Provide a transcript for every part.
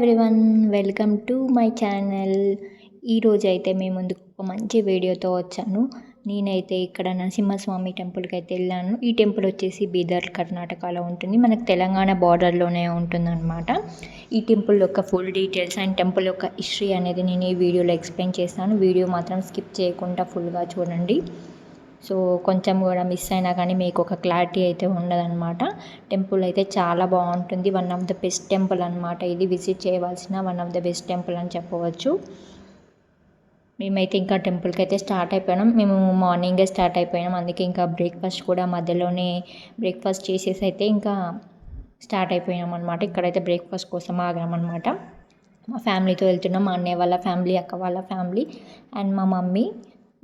Everyone, welcome to my channel. ఈరోజు అయితే మేము ముందుకు ఒక మంచి వీడియోతో వచ్చాను. నేనైతే ఇక్కడ నరసింహస్వామి టెంపుల్కి అయితే వెళ్ళాను. ఈ టెంపుల్ వచ్చేసి బీదర్ కర్ణాటకలో ఉంటుంది. మనకు తెలంగాణ బార్డర్లోనే ఉంటుందన్నమాట. ఈ టెంపుల్ యొక్క ఫుల్ డీటెయిల్స్ అండ్ టెంపుల్ యొక్క హిస్టరీ అనేది నేను ఈ వీడియోలో ఎక్స్ప్లెయిన్ చేస్తాను. వీడియో మాత్రం స్కిప్ చేయకుండా ఫుల్గా చూడండి. సో కొంచెం కూడా మిస్ అయినా కానీ మీకు ఒక క్లారిటీ అయితే ఉండదన్నమాట. టెంపుల్ అయితే చాలా బాగుంటుంది. One of the best temple అనమాట. ఇది విజిట్ చేయవలసిన one of the best temple అని చెప్పవచ్చు. మేమైతే ఇంకా టెంపుల్కి అయితే స్టార్ట్ అయిపోయినాం. మేము మార్నింగే స్టార్ట్ అయిపోయినాం. అందుకే ఇంకా బ్రేక్ఫాస్ట్ కూడా మధ్యలోనే బ్రేక్ఫాస్ట్ చేసేసి అయితే ఇంకా స్టార్ట్ అయిపోయినాం అనమాట. ఇక్కడైతే బ్రేక్ఫాస్ట్ కోసం ఆగామన్నమాట. మా ఫ్యామిలీతో వెళ్తున్నాం. మా అన్నయ్య వాళ్ళ ఫ్యామిలీ, అక్క వాళ్ళ ఫ్యామిలీ అండ్ మా మమ్మీ,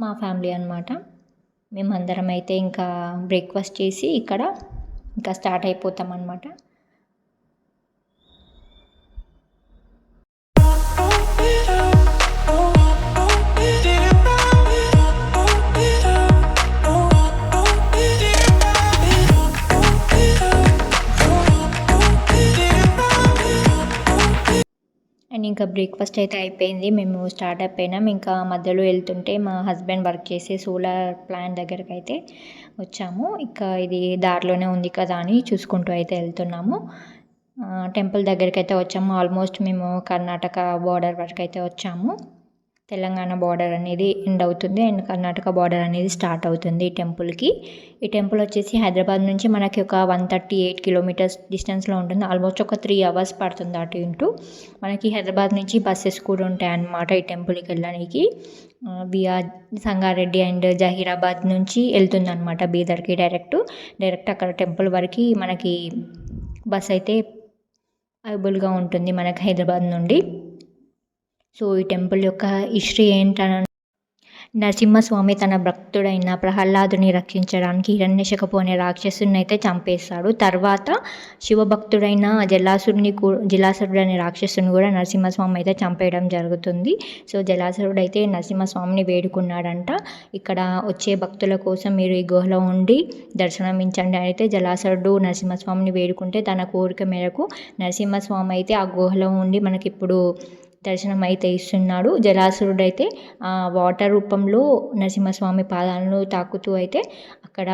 మా ఫ్యామిలీ అనమాట. మేమందరం అయితే ఇంకా బ్రేక్ఫాస్ట్ చేసి ఇక్కడ ఇంకా స్టార్ట్ అయిపోతాం అన్నమాట. అండ్ ఇంకా బ్రేక్ఫాస్ట్ అయితే అయిపోయింది. మేము స్టార్ట్ అయిపోయినాం. ఇంకా మధ్యలో వెళ్తుంటే మా హస్బెండ్ వర్క్ చేసే సోలార్ ప్లాంట్ దగ్గరికి అయితే వచ్చాము. ఇంకా ఇది దారిలోనే ఉంది కదా అని చూసుకుంటూ అయితే వెళ్తున్నాము. టెంపుల్ దగ్గరికి అయితే వచ్చాము. ఆల్మోస్ట్ మేము కర్ణాటక బార్డర్ వరకు అయితే వచ్చాము. తెలంగాణ బార్డర్ అనేది ఎండ్ అవుతుంది అండ్ కర్ణాటక బార్డర్ అనేది స్టార్ట్ అవుతుంది ఈ టెంపుల్కి. ఈ టెంపుల్ వచ్చేసి హైదరాబాద్ నుంచి మనకి ఒక 138 కిలోమీటర్స్ డిస్టెన్స్లో ఉంటుంది. ఆల్మోస్ట్ ఒక 3 అవర్స్ పడుతుంది అటు ఇటు. మనకి హైదరాబాద్ నుంచి బస్సెస్ కూడా ఉంటాయి అన్నమాట ఈ టెంపుల్కి వెళ్ళడానికి. వియా సంగారెడ్డి అండ్ జహీరాబాద్ నుంచి వెళ్తుంది అనమాట బీదర్కి డైరెక్ట్ అక్కడ టెంపుల్ వరకు మనకి బస్ అయితే అవైలబుల్గా ఉంటుంది మనకి హైదరాబాద్ నుండి. సో ఈ టెంపుల్ యొక్క హిస్టరీ ఏంటని, నరసింహస్వామి తన భక్తుడైన ప్రహ్లాదుని రక్షించడానికి హిరణ్యశకపు అనే రాక్షసుని అయితే చంపేస్తాడు. తర్వాత శివభక్తుడైన జలాసురుడు అనే రాక్షసుని కూడా నరసింహస్వామి అయితే చంపేయడం జరుగుతుంది. సో జలాసురుడు అయితే నరసింహస్వామిని వేడుకున్నాడంట, ఇక్కడ వచ్చే భక్తుల కోసం మీరు ఈ గుహలో ఉండి దర్శనమించండి అయితే జలాసురుడు నరసింహస్వామిని వేడుకుంటే తన కోరిక మేరకు నరసింహస్వామి అయితే ఆ గుహలో ఉండి మనకిప్పుడు దర్శనం అయితే ఇస్తున్నాడు. జలాసురుడు అయితే వాటర్ రూపంలో నరసింహస్వామి పాదాలను తాకుతూ అయితే అక్కడ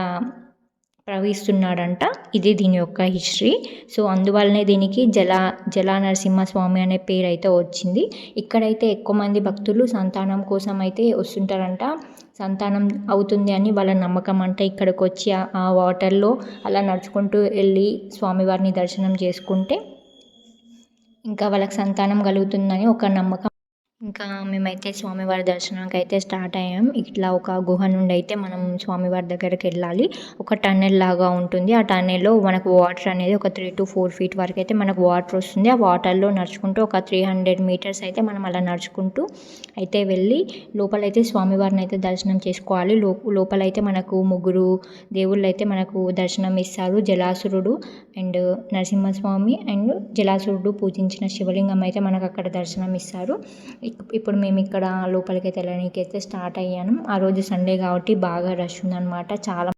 ప్రవహిస్తున్నాడంట. ఇది దీని యొక్క హిస్టరీ. సో అందువల్లనే దీనికి జలా నరసింహస్వామి అనే పేరు అయితే వచ్చింది. ఇక్కడైతే ఎక్కువ మంది భక్తులు సంతానం కోసం అయితే వస్తుంటారంట. సంతానం అవుతుంది అని వాళ్ళ నమ్మకం అంట. ఇక్కడికి వచ్చి ఆ వాటర్లో అలా నడుచుకుంటూ వెళ్ళి స్వామివారిని దర్శనం చేసుకుంటే ఇంకా వాళ్ళకి సంతానం కలుగుతుందని ఒక నమ్మకం. ఇంకా మేమైతే స్వామివారి దర్శనానికి అయితే స్టార్ట్ అయ్యాం. ఇట్లా ఒక గుహ నుండి అయితే మనం స్వామివారి దగ్గరికి వెళ్ళాలి. ఒక టన్నెల్ లాగా ఉంటుంది. ఆ టన్నెల్లో మనకు వాటర్ అనేది ఒక 3 to 4 feet వరకు అయితే మనకు వాటర్ వస్తుంది. ఆ వాటర్లో నడుచుకుంటూ ఒక 300 meters అయితే మనం అలా నడుచుకుంటూ అయితే వెళ్ళి లోపలైతే స్వామివారిని అయితే దర్శనం చేసుకోవాలి. లోపలైతే మనకు ముగ్గురు దేవుళ్ళు అయితే మనకు దర్శనం ఇస్తారు. జలాసురుడు అండ్ నరసింహస్వామి అండ్ జలాసురుడు పూజించిన శివలింగం అయితే మనకు అక్కడ దర్శనం ఇస్తారు. ఇప్పుడు మేము ఇక్కడ లోపలికి వెళ్ళడానికి అయితే స్టార్ట్ అయ్యాను. ఆ రోజు సండే కాబట్టి బాగా రష్ ఉందన్నమాట. చాలా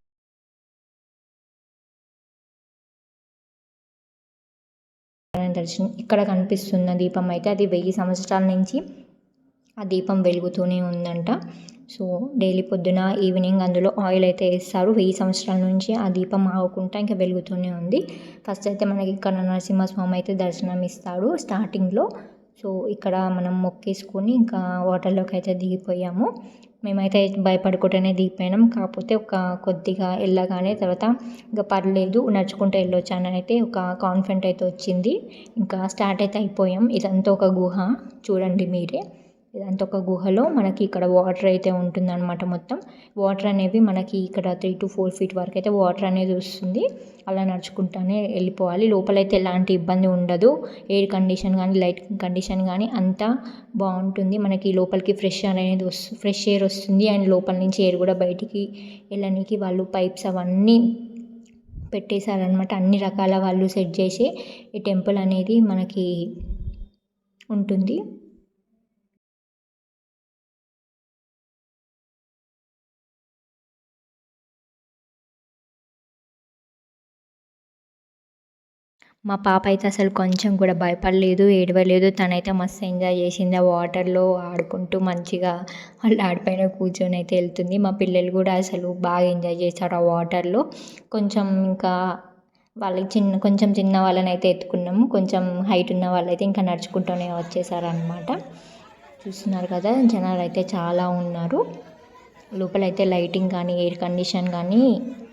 దర్శనం. ఇక్కడ కనిపిస్తున్న దీపం అయితే అది 1000 సంవత్సరాల నుంచి ఆ దీపం వెలుగుతూనే ఉందంట. సో డైలీ పొద్దున ఈవినింగ్ అందులో ఆయిల్ అయితే వేస్తారు. 1000 సంవత్సరాల నుంచి ఆ దీపం ఆగకుండా ఇంకా వెలుగుతూనే ఉంది. ఫస్ట్ అయితే మనకి ఇక్కడ నరసింహస్వామి అయితే దర్శనం ఇస్తాడు స్టార్టింగ్లో. సో ఇక్కడ మనం మొక్కేసుకొని ఇంకా వాటర్లోకి అయితే దిగిపోయాము. మేమైతే భయపడుకుంటూనే దిగిపోయినాం. కాకపోతే ఒక కొద్దిగా వెళ్ళగానే తర్వాత ఇంకా పర్లేదు నడుచుకుంటూ వెళ్ళొచ్చు అని అయితే ఒక కాన్ఫిడెంట్ అయితే వచ్చింది. ఇంకా స్టార్ట్ అయితే అయిపోయాం. ఇదంతా ఒక గుహ చూడండి మీరే. ఇదంతా ఒక గుహలో మనకి ఇక్కడ వాటర్ అయితే ఉంటుందన్నమాట. మొత్తం వాటర్ అనేవి మనకి ఇక్కడ 3 to 4 feet వరకు అయితే వాటర్ అనేది వస్తుంది. అలా నడుచుకుంటూనే వెళ్ళిపోవాలి. లోపలైతే ఎలాంటి ఇబ్బంది ఉండదు. ఎయిర్ కండిషన్ కానీ లైట్ కండిషన్ కానీ అంతా బాగుంటుంది. మనకి లోపలికి ఫ్రెష్ ఎయిర్ వస్తుంది. అండ్ లోపల నుంచి ఎయిర్ కూడా బయటికి వెళ్ళడానికి వాళ్ళు పైప్స్ అవన్నీ పెట్టేశారనమాట. అన్ని రకాల వాళ్ళు సెట్ చేసి ఈ టెంపుల్ అనేది మనకి ఉంటుంది. మా పాప అయితే అసలు కొంచెం కూడా భయపడలేదు, ఏడవలేదు. తనైతే మస్తు ఎంజాయ్ చేసింది. ఆ వాటర్లో ఆడుకుంటూ మంచిగా వాళ్ళ డాడీ పైన కూర్చొని అయితే వెళ్తుంది. మా పిల్లలు కూడా అసలు బాగా ఎంజాయ్ చేశారు ఆ వాటర్లో. కొంచెం ఇంకా వాళ్ళకి కొంచెం చిన్న వాళ్ళని అయితే ఎత్తుకున్నాము. కొంచెం హైట్ ఉన్న వాళ్ళైతే ఇంకా నడుచుకుంటూనే వచ్చేసారనమాట. చూస్తున్నారు కదా, జనాలు అయితే చాలా ఉన్నారు. లోపలైతే లైటింగ్ కానీ ఎయిర్ కండిషన్ కానీ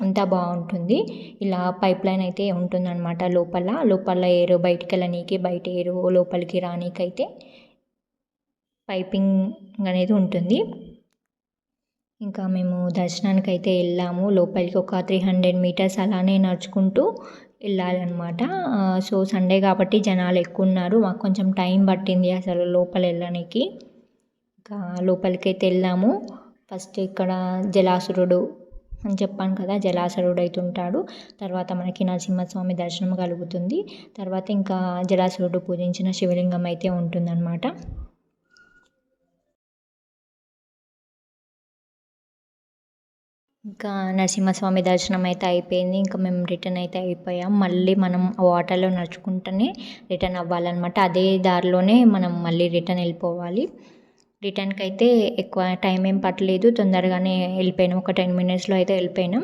అంతా బాగుంటుంది. ఇలా పైప్ లైన్ అయితే ఉంటుందన్నమాట లోపల ఎయిర్ బయటికి వెళ్ళనీకి, బయట ఎయిర్ లోపలికి రానీకైతే పైపింగ్ అనేది ఉంటుంది. ఇంకా మేము దర్శనానికి అయితే వెళ్ళాము. లోపలికి ఒక 300 మీటర్స్ అలానే నడుచుకుంటూ వెళ్ళాలన్నమాట. సో సండే కాబట్టి జనాలు ఎక్కువ ఉన్నారు. మాకు కొంచెం టైం పట్టింది అసలు లోపల వెళ్ళడానికి. ఇంకా లోపలికైతే వెళ్ళాము. ఫస్ట్ ఇక్కడ జలాసురుడు అని చెప్పాను కదా, జలాసురుడు అయితే ఉంటాడు. తర్వాత మనకి నరసింహస్వామి దర్శనం కలుగుతుంది. తర్వాత ఇంకా జలాసురుడు పూజించిన శివలింగం అయితే ఉంటుందన్నమాట. ఇంకా నరసింహస్వామి దర్శనం అయితే అయిపోయింది. ఇంకా మేము రిటర్న్ అయితే అయిపోయాం. మళ్ళీ మనం వాటర్లో నడుచుకుంటూనే రిటర్న్ అవ్వాలన్నమాట. అదే దారిలోనే మనం మళ్ళీ రిటర్న్ వెళ్ళిపోవాలి. రిటర్న్కి అయితే ఎక్కువ టైం ఏం పట్టలేదు, తొందరగానే వెళ్ళిపోయినాం. ఒక 10 మినిట్స్లో అయితే వెళ్ళిపోయినాం.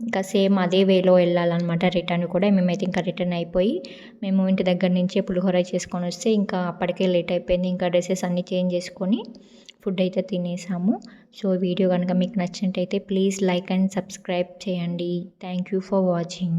ఇంకా సేమ్ అదే వేలో వెళ్ళాలన్నమాట రిటర్న్ కూడా. మేమైతే ఇంకా రిటర్న్ అయిపోయి మేము ఇంటి దగ్గర నుంచి పులిహోర చేసుకొని వస్తే ఇంకా అప్పటికే లేట్ అయిపోయింది. ఇంకా డ్రెస్సెస్ అన్నీ చేంజ్ చేసుకొని ఫుడ్ అయితే తినేసాము. సో వీడియో కనుక మీకు నచ్చినట్టయితే ప్లీజ్ లైక్ అండ్ సబ్స్క్రైబ్ చేయండి. Thank you for watching.